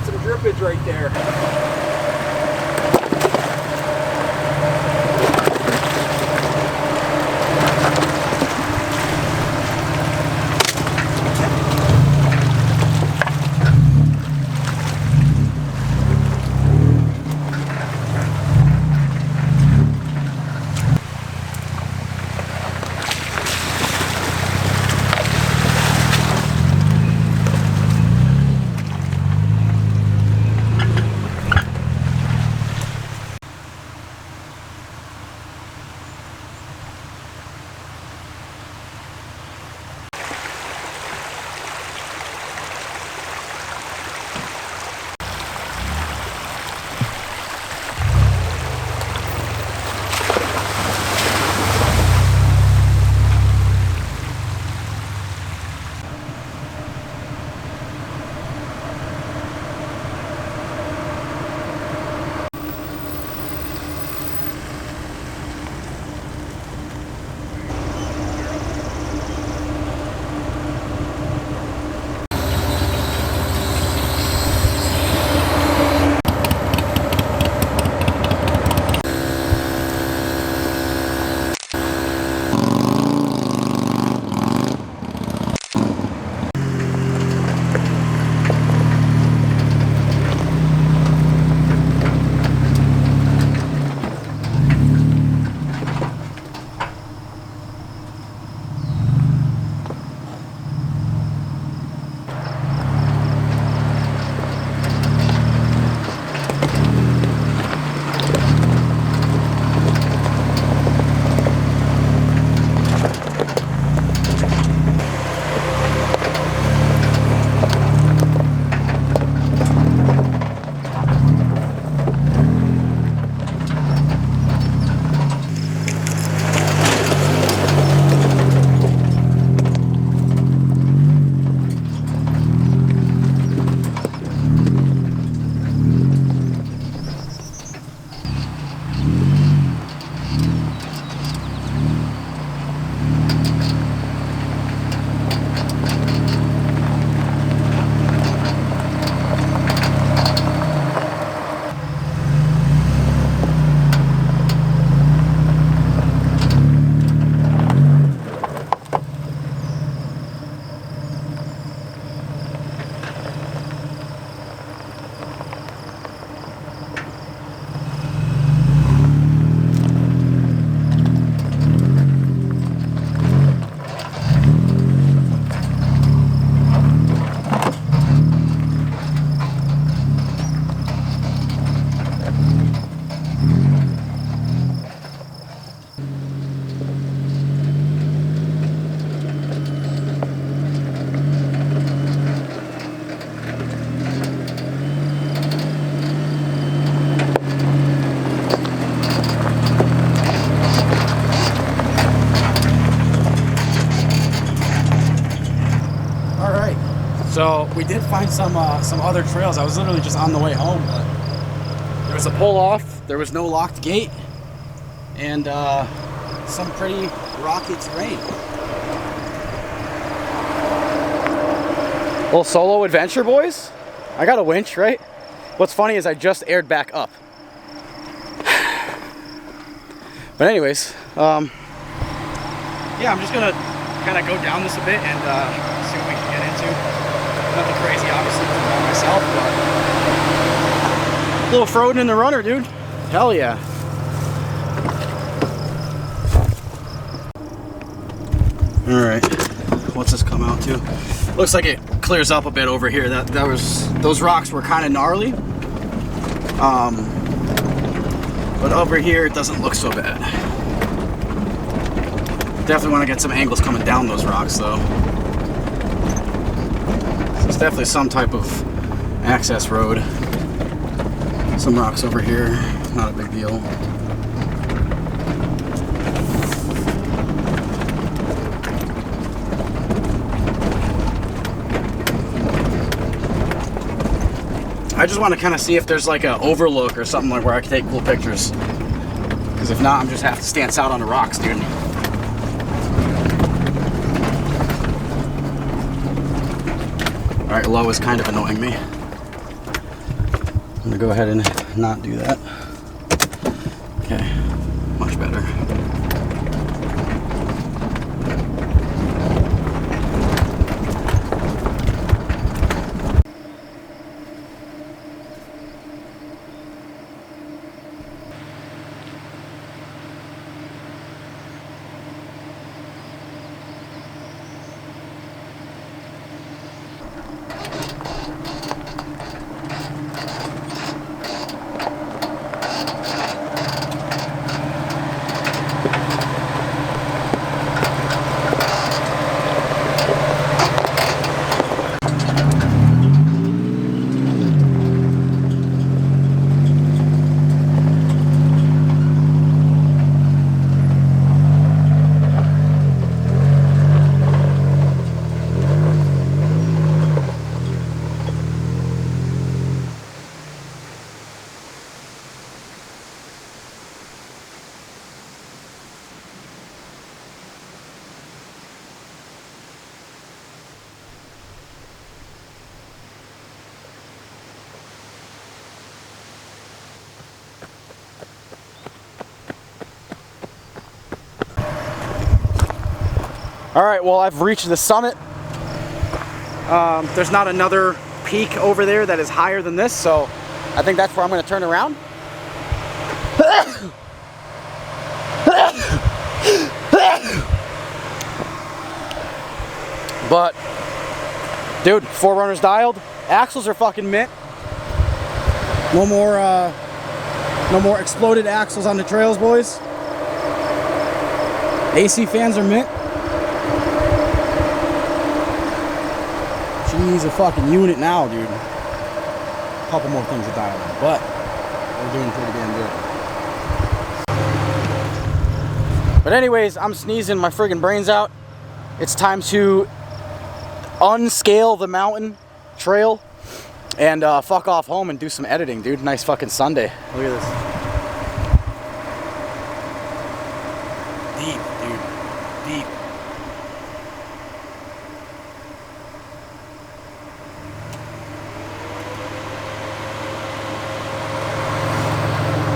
got some drippage right there. So we did find some other trails. I was literally just on the way home, but there was a pull off, there was no locked gate, and some pretty rocky terrain. Little solo adventure, boys. I got a winch, right? What's funny is I just aired back up. But anyways, yeah, I'm just gonna kind of go down this a bit and see what we can get into. Nothing crazy, obviously, by myself, but a little Froden in the runner, dude. Hell yeah. All right, what's this come out to? Looks like it clears up a bit over here. Those rocks were kind of gnarly. But over here it doesn't look so bad. Definitely want to get some angles coming down those rocks though. So it's definitely some type of access road. Some rocks over here, not a big deal. I just want to kind of see if there's like an overlook or something like where I can take cool pictures. Because if not, I'm just have to stance out on the rocks, dude. Alright, low is kind of annoying me. I'm gonna go ahead and not do that. Okay, much better. All right, well, I've reached the summit. There's not another peak over there that is higher than this, so I think that's where I'm gonna turn around. But, dude, 4Runner's dialed. Axles are fucking mint. No more exploded axles on the trails, boys. AC fans are mint. She's a fucking unit now, dude. A couple more things to dial in, but we're doing pretty damn good. But anyways, I'm sneezing my friggin' brains out. It's time to unscale the mountain trail and fuck off home and do some editing, dude. Nice fucking Sunday. Look at this. Deep, dude. Deep.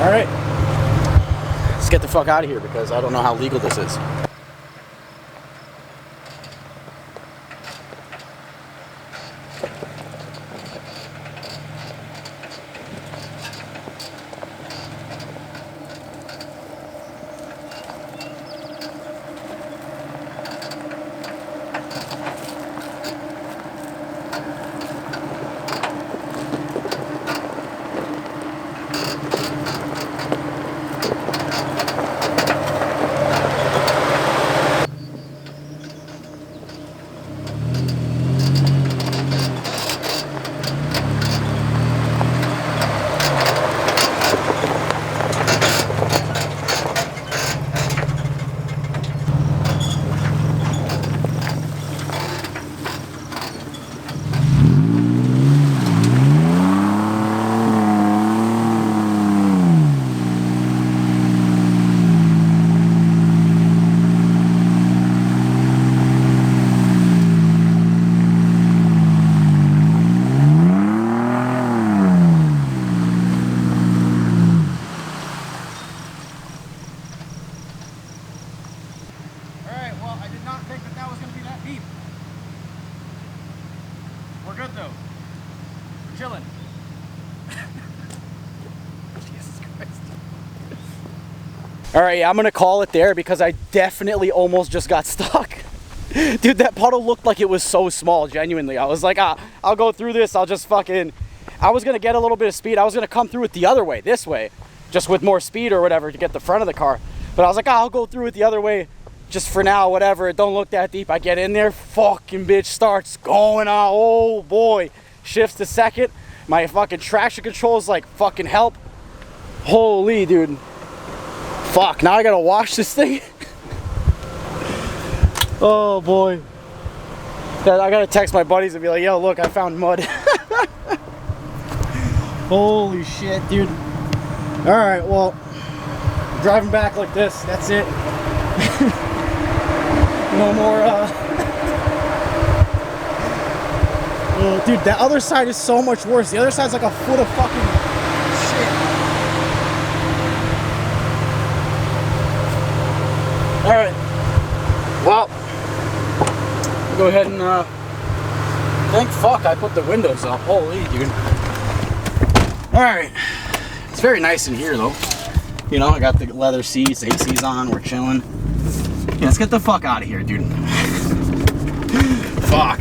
All right, let's get the fuck out of here because I don't know how legal this is. We're good though. We're chilling. Jesus Christ. Alright, yeah, I'm gonna call it there because I definitely almost just got stuck. Dude, that puddle looked like it was so small, genuinely. I was like, I'll go through this, I'll just fucking... I was gonna get a little bit of speed. I was gonna come through it the other way, this way, just with more speed or whatever to get the front of the car. But I was like, I'll go through it the other way, just for now, whatever. It don't look that deep. I get in there, fucking bitch starts going on. Oh boy, shifts to second. My fucking traction control is like fucking help. Holy dude. Fuck, now I gotta wash this thing. Oh boy. I gotta text my buddies and be like, yo, look, I found mud. Holy shit, dude. Alright, well, driving back like this, that's it. No more, oh, dude, that other side is so much worse. The other side's like a foot of fucking go ahead and thank fuck I put the windows up. Holy dude. Alright. It's very nice in here though. You know, I got the leather seats, AC's on, we're chilling. Yeah, let's get the fuck out of here, dude. Fuck.